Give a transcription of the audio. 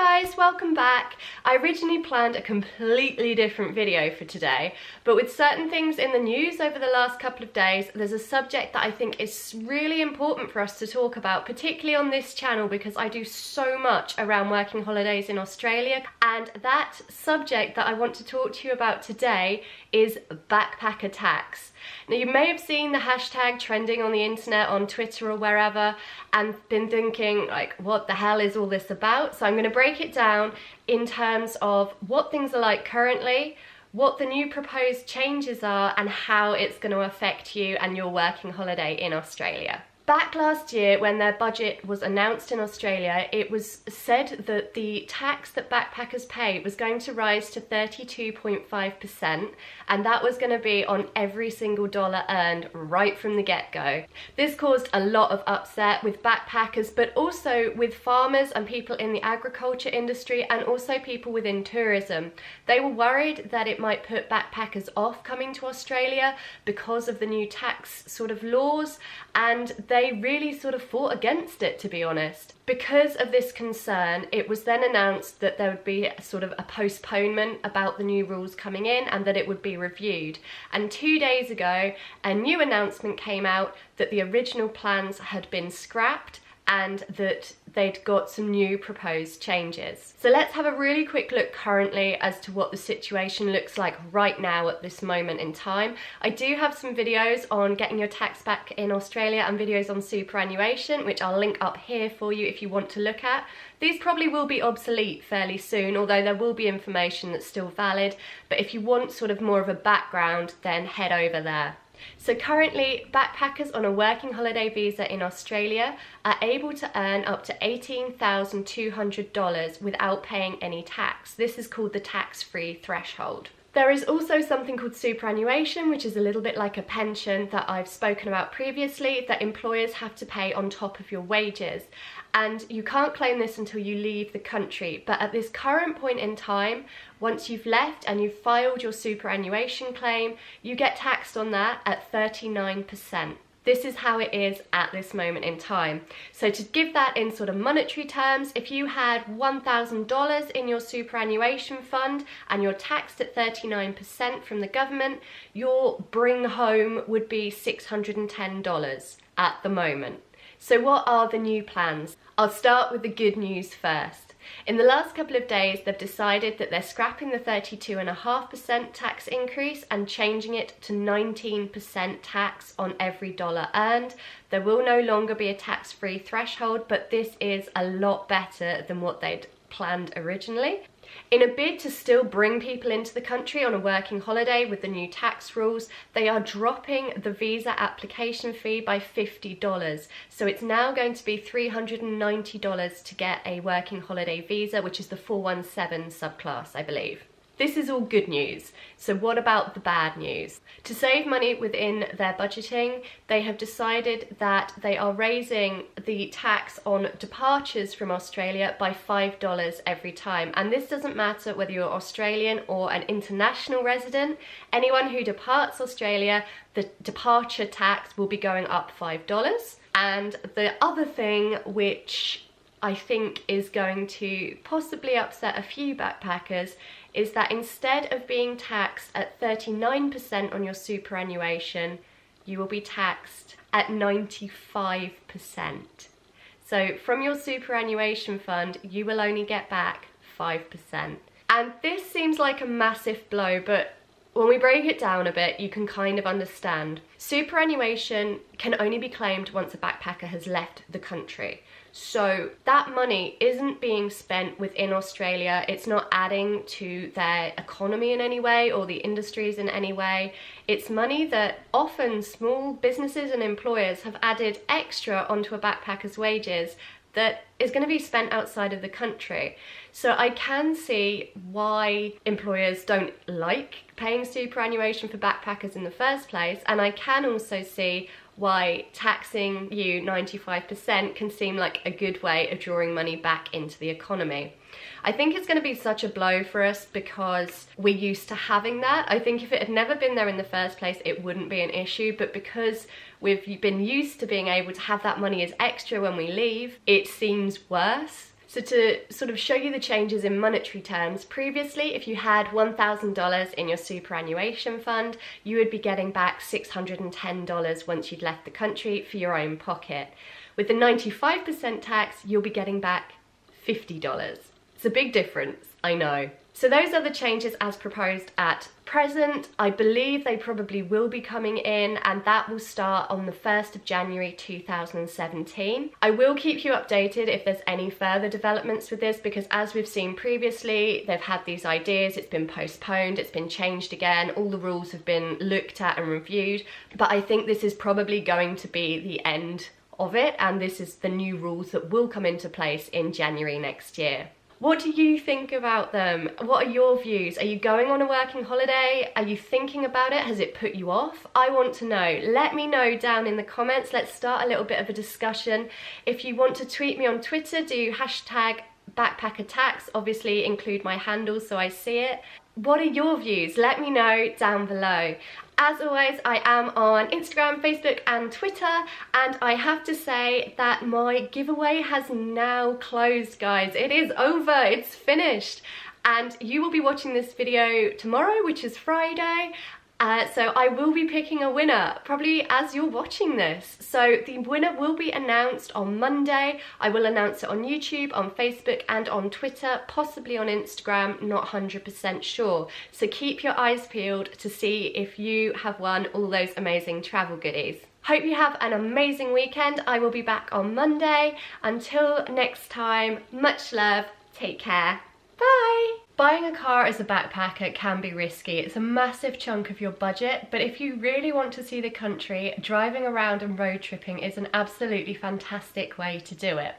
guys, welcome back. I originally planned a completely different video for today, but with certain things in the news over the last couple of days, there's a subject that I think is really important for us to talk about, particularly on this channel because I do so much around working holidays in Australia, and that subject that I want to talk to you about today is backpacker tax. Now, you may have seen the hashtag trending on the internet, on Twitter or wherever, and been thinking, like, what the hell is all this about? So I'm going to break it down in terms of what things are like currently, what the new proposed changes are, and how it's going to affect you and your working holiday in Australia. Back last year, when their budget was announced in Australia, it was said that the tax that backpackers pay was going to rise to 32.5%, and that was going to be on every single dollar earned right from the get-go. This caused a lot of upset with backpackers, but also with farmers and people in the agriculture industry, and also people within tourism. They were worried that it might put backpackers off coming to Australia because of the new tax sort of laws, and they really sort of fought against it, to be honest. Because of this concern, it was then announced that there would be sort of a postponement about the new rules coming in and that it would be reviewed. And 2 days ago, a new announcement came out that the original plans had been scrapped and that they'd got some new proposed changes. So let's have a really quick look currently as to what the situation looks like right now at this moment in time. I do have some videos on getting your tax back in Australia and videos on superannuation, which I'll link up here for you if you want to look at. These probably will be obsolete fairly soon, although there will be information that's still valid, but if you want sort of more of a background, then head over there. So currently, backpackers on a working holiday visa in Australia are able to earn up to $18,200 without paying any tax. This is called the tax-free threshold. There is also something called superannuation, which is a little bit like a pension that I've spoken about previously, that employers have to pay on top of your wages. And you can't claim this until you leave the country. But at this current point in time, once you've left and you've filed your superannuation claim, you get taxed on that at 39%. This is how it is at this moment in time. So to give that in sort of monetary terms, if you had $1,000 in your superannuation fund and you're taxed at 39% from the government, your bring home would be $610 at the moment. So what are the new plans? I'll start with the good news first. In the last couple of days, they've decided that they're scrapping the 32.5% tax increase and changing it to 19% tax on every dollar earned. There will no longer be a tax-free threshold, but this is a lot better than what they'd planned originally. In a bid to still bring people into the country on a working holiday with the new tax rules, they are dropping the visa application fee by $50. So it's now going to be $390 to get a working holiday visa, which is the 417 subclass, I believe. This is all good news. So what about the bad news? To save money within their budgeting, they have decided that they are raising the tax on departures from Australia by $5 every time. And this doesn't matter whether you're Australian or an international resident. Anyone who departs Australia, the departure tax will be going up $5. And the other thing, which I think is going to possibly upset a few backpackers, is that instead of being taxed at 39% on your superannuation, you will be taxed at 95%. So from your superannuation fund, you will only get back 5%. And this seems like a massive blow, but when we break it down a bit, you can kind of understand. Superannuation can only be claimed once a backpacker has left the country. So that money isn't being spent within Australia. It's not adding to their economy in any way or the industries in any way. It's money that often small businesses and employers have added extra onto a backpacker's wages that is going to be spent outside of the country. So I can see why employers don't like paying superannuation for backpackers in the first place, and I can also see why taxing you 95% can seem like a good way of drawing money back into the economy. I think it's going to be such a blow for us because we're used to having that. I think if it had never been there in the first place, it wouldn't be an issue, but because we've been used to being able to have that money as extra when we leave, it seems worse. So to sort of show you the changes in monetary terms, previously if you had $1,000 in your superannuation fund, you would be getting back $610 once you'd left the country for your own pocket. With the 95% tax, you'll be getting back $50. It's a big difference, I know. So those are the changes as proposed at present. I believe they probably will be coming in, and that will start on the 1st of January 2017. I will keep you updated if there's any further developments with this, because as we've seen previously, they've had these ideas, it's been postponed, it's been changed again, all the rules have been looked at and reviewed, but I think this is probably going to be the end of it, and this is the new rules that will come into place in January next year. What do you think about them? What are your views? Are you going on a working holiday? Are you thinking about it? Has it put you off? I want to know. Let me know down in the comments. Let's start a little bit of a discussion. If you want to tweet me on Twitter, do hashtag Backpackertax. Obviously include my handle so I see it. What are your views? Let me know down below. As always, I am on Instagram, Facebook and Twitter, and I have to say that my giveaway has now closed, guys. It is over, it's finished. And you will be watching this video tomorrow, which is Friday. So I will be picking a winner, probably as you're watching this. So the winner will be announced on Monday. I will announce it on YouTube, on Facebook and on Twitter, possibly on Instagram, not 100% sure. So keep your eyes peeled to see if you have won all those amazing travel goodies. Hope you have an amazing weekend. I will be back on Monday. Until next time, much love, take care, bye! Buying a car as a backpacker can be risky. It's a massive chunk of your budget, but if you really want to see the country, driving around and road tripping is an absolutely fantastic way to do it.